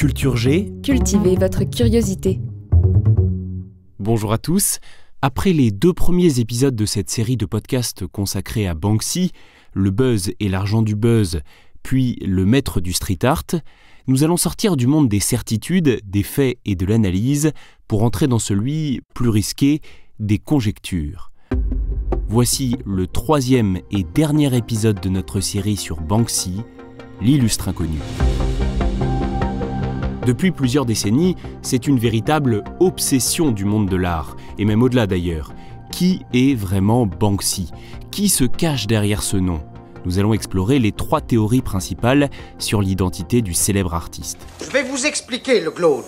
Culture G. Cultivez votre curiosité. Bonjour à tous. Après les 2 premiers épisodes de cette série de podcasts consacrés à Banksy, le buzz et l'argent du buzz, puis le maître du street art, nous allons sortir du monde des certitudes, des faits et de l'analyse pour entrer dans celui plus risqué des conjectures. Voici le 3e et dernier épisode de notre série sur Banksy, l'illustre inconnu. Depuis plusieurs décennies, c'est une véritable obsession du monde de l'art, et même au-delà d'ailleurs. Qui est vraiment Banksy ? Qui se cache derrière ce nom ? Nous allons explorer les 3 théories principales sur l'identité du célèbre artiste. Je vais vous expliquer, le Claude.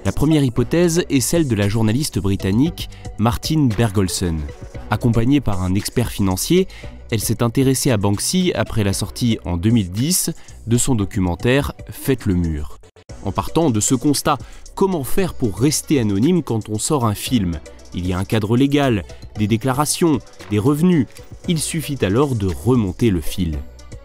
La première hypothèse est celle de la journaliste britannique Martine Bergolsen. Accompagnée par un expert financier, elle s'est intéressée à Banksy après la sortie en 2010 de son documentaire « Faites le mur ». En partant de ce constat, comment faire pour rester anonyme quand on sort un film ? Il y a un cadre légal, des déclarations, des revenus. Il suffit alors de remonter le fil.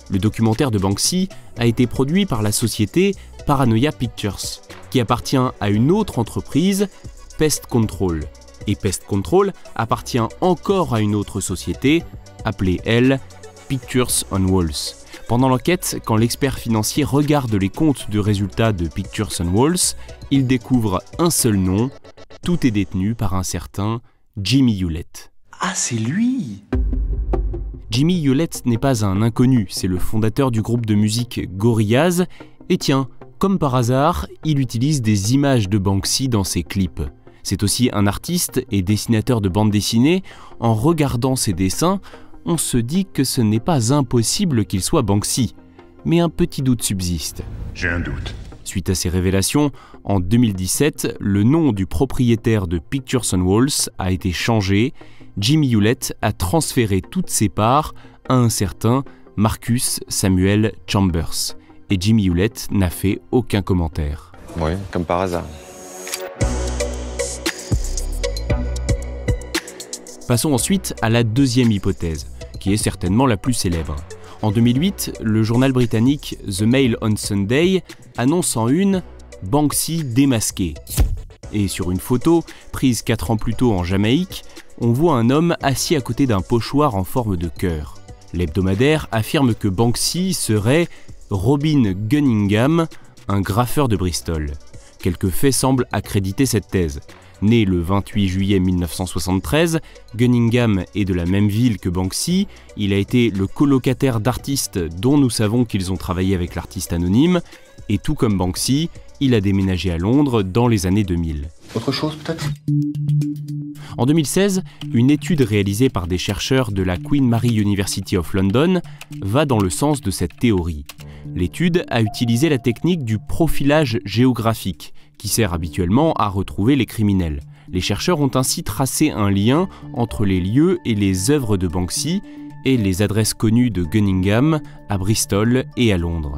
Le documentaire de Banksy a été produit par la société Paranoia Pictures, qui appartient à une autre entreprise, Pest Control. Et Pest Control appartient encore à une autre société, appelée, elle, Pictures on Walls. Pendant l'enquête, quand l'expert financier regarde les comptes de résultats de Pictures on Walls, il découvre un seul nom. Tout est détenu par un certain Jimmy Hewlett. Ah, c'est lui! Jimmy Hewlett n'est pas un inconnu, c'est le fondateur du groupe de musique Gorillaz. Et tiens, comme par hasard, il utilise des images de Banksy dans ses clips. C'est aussi un artiste et dessinateur de bande dessinée. En regardant ses dessins, on se dit que ce n'est pas impossible qu'il soit Banksy. Mais un petit doute subsiste. J'ai un doute. Suite à ces révélations, en 2017, le nom du propriétaire de Pictures on Walls a été changé. Jimmy Hewlett a transféré toutes ses parts à un certain Marcus Samuel Chambers. Et Jimmy Hewlett n'a fait aucun commentaire. Oui, comme par hasard. Passons ensuite à la 2e hypothèse, qui est certainement la plus célèbre. En 2008, le journal britannique The Mail on Sunday annonce en une « Banksy démasqué ». Et sur une photo, prise 4 ans plus tôt en Jamaïque, on voit un homme assis à côté d'un pochoir en forme de cœur. L'hebdomadaire affirme que Banksy serait Robin Gunningham, un graffeur de Bristol. Quelques faits semblent accréditer cette thèse. Né le 28 juillet 1973, Gunningham est de la même ville que Banksy. Il a été le colocataire d'artistes dont nous savons qu'ils ont travaillé avec l'artiste anonyme. Et tout comme Banksy, il a déménagé à Londres dans les années 2000. Autre chose peut-être ? En 2016, une étude réalisée par des chercheurs de la Queen Mary University of London va dans le sens de cette théorie. L'étude a utilisé la technique du profilage géographique, qui sert habituellement à retrouver les criminels. Les chercheurs ont ainsi tracé un lien entre les lieux et les œuvres de Banksy et les adresses connues de Gunningham à Bristol et à Londres.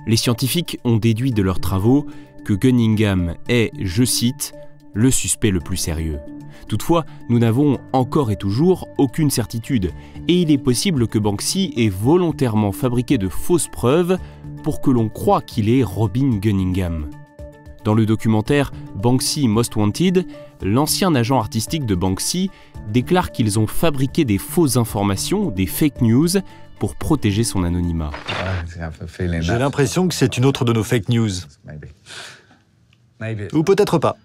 Les scientifiques ont déduit de leurs travaux que Gunningham est, je cite, « le suspect le plus sérieux ». Toutefois, nous n'avons encore et toujours aucune certitude, et il est possible que Banksy ait volontairement fabriqué de fausses preuves pour que l'on croie qu'il est Robin Gunningham. Dans le documentaire Banksy Most Wanted, l'ancien agent artistique de Banksy déclare qu'ils ont fabriqué des fausses informations, des fake news, pour protéger son anonymat. J'ai l'impression que c'est une autre de nos fake news. Ou peut-être pas.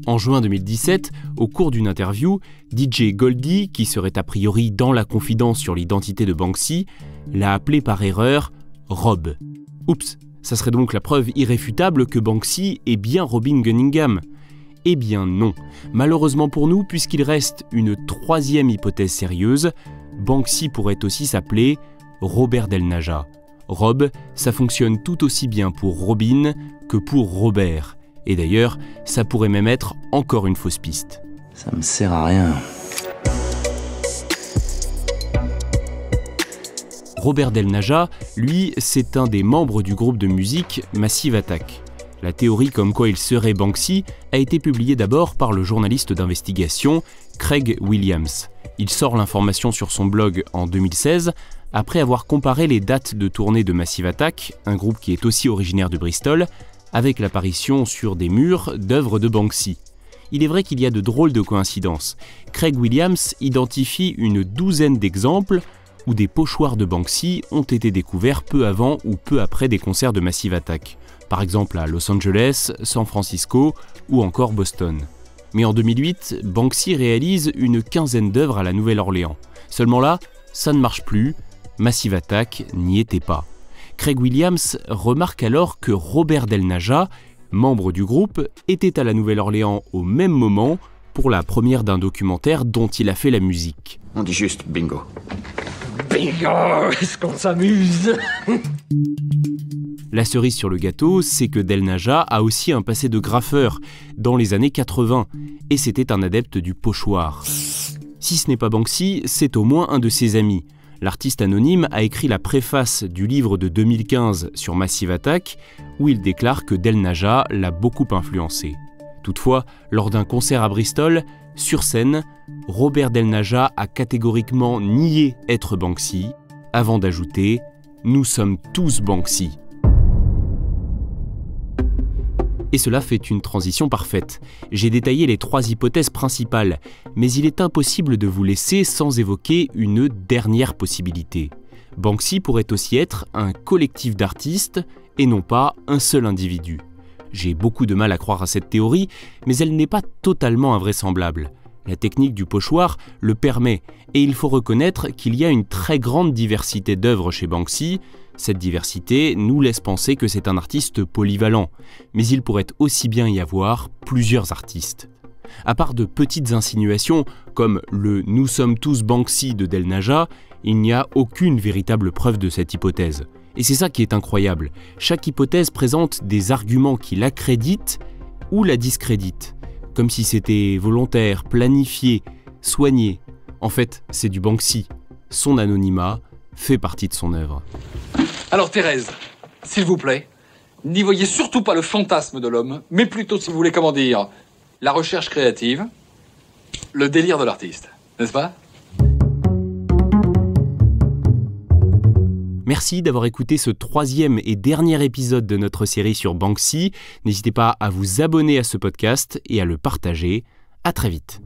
En juin 2017, au cours d'une interview, DJ Goldie, qui serait a priori dans la confidence sur l'identité de Banksy, l'a appelé par erreur Rob. Oups, ça serait donc la preuve irréfutable que Banksy est bien Robin Gunningham. Eh bien non, malheureusement pour nous, puisqu'il reste une 3e hypothèse sérieuse, Banksy pourrait aussi s'appeler Robert Del Naja. Rob, ça fonctionne tout aussi bien pour Robin que pour Robert. Et d'ailleurs, ça pourrait même être encore une fausse piste. Ça me sert à rien. Robert Del Naja, lui, c'est un des membres du groupe de musique Massive Attack. La théorie comme quoi il serait Banksy a été publiée d'abord par le journaliste d'investigation Craig Williams. Il sort l'information sur son blog en 2016, après avoir comparé les dates de tournée de Massive Attack, un groupe qui est aussi originaire de Bristol, avec l'apparition sur des murs d'œuvres de Banksy. Il est vrai qu'il y a de drôles de coïncidences. Craig Williams identifie une douzaine d'exemples où des pochoirs de Banksy ont été découverts peu avant ou peu après des concerts de Massive Attack. Par exemple à Los Angeles, San Francisco ou encore Boston. Mais en 2008, Banksy réalise une quinzaine d'œuvres à la Nouvelle-Orléans. Seulement là, ça ne marche plus, Massive Attack n'y était pas. Craig Williams remarque alors que Robert Del Naja, membre du groupe, était à la Nouvelle-Orléans au même moment pour la première d'un documentaire dont il a fait la musique. On dit juste bingo. Bingo, est-ce qu'on s'amuse? La cerise sur le gâteau, c'est que Del Naja a aussi un passé de graffeur dans les années 80, et c'était un adepte du pochoir. Si ce n'est pas Banksy, c'est au moins un de ses amis. L'artiste anonyme a écrit la préface du livre de 2015 sur Massive Attack, où il déclare que Del Naja l'a beaucoup influencé. Toutefois, lors d'un concert à Bristol, sur scène, Robert Del Naja a catégoriquement nié être Banksy, avant d'ajouter « Nous sommes tous Banksy ». Et cela fait une transition parfaite. J'ai détaillé les 3 hypothèses principales, mais il est impossible de vous laisser sans évoquer une dernière possibilité. Banksy pourrait aussi être un collectif d'artistes et non pas un seul individu. J'ai beaucoup de mal à croire à cette théorie, mais elle n'est pas totalement invraisemblable. La technique du pochoir le permet, et il faut reconnaître qu'il y a une très grande diversité d'œuvres chez Banksy. Cette diversité nous laisse penser que c'est un artiste polyvalent, mais il pourrait aussi bien y avoir plusieurs artistes. À part de petites insinuations, comme le « Nous sommes tous Banksy » de Del Naja, il n'y a aucune véritable preuve de cette hypothèse. Et c'est ça qui est incroyable. Chaque hypothèse présente des arguments qui l'accréditent ou la discréditent, comme si c'était volontaire, planifié, soigné. En fait, c'est du Banksy. Son anonymat fait partie de son œuvre. Alors Thérèse, s'il vous plaît, n'y voyez surtout pas le fantasme de l'homme, mais plutôt, si vous voulez, comment dire, la recherche créative, le délire de l'artiste, n'est-ce pas? Merci d'avoir écouté ce 3e et dernier épisode de notre série sur Banksy. N'hésitez pas à vous abonner à ce podcast et à le partager. À très vite.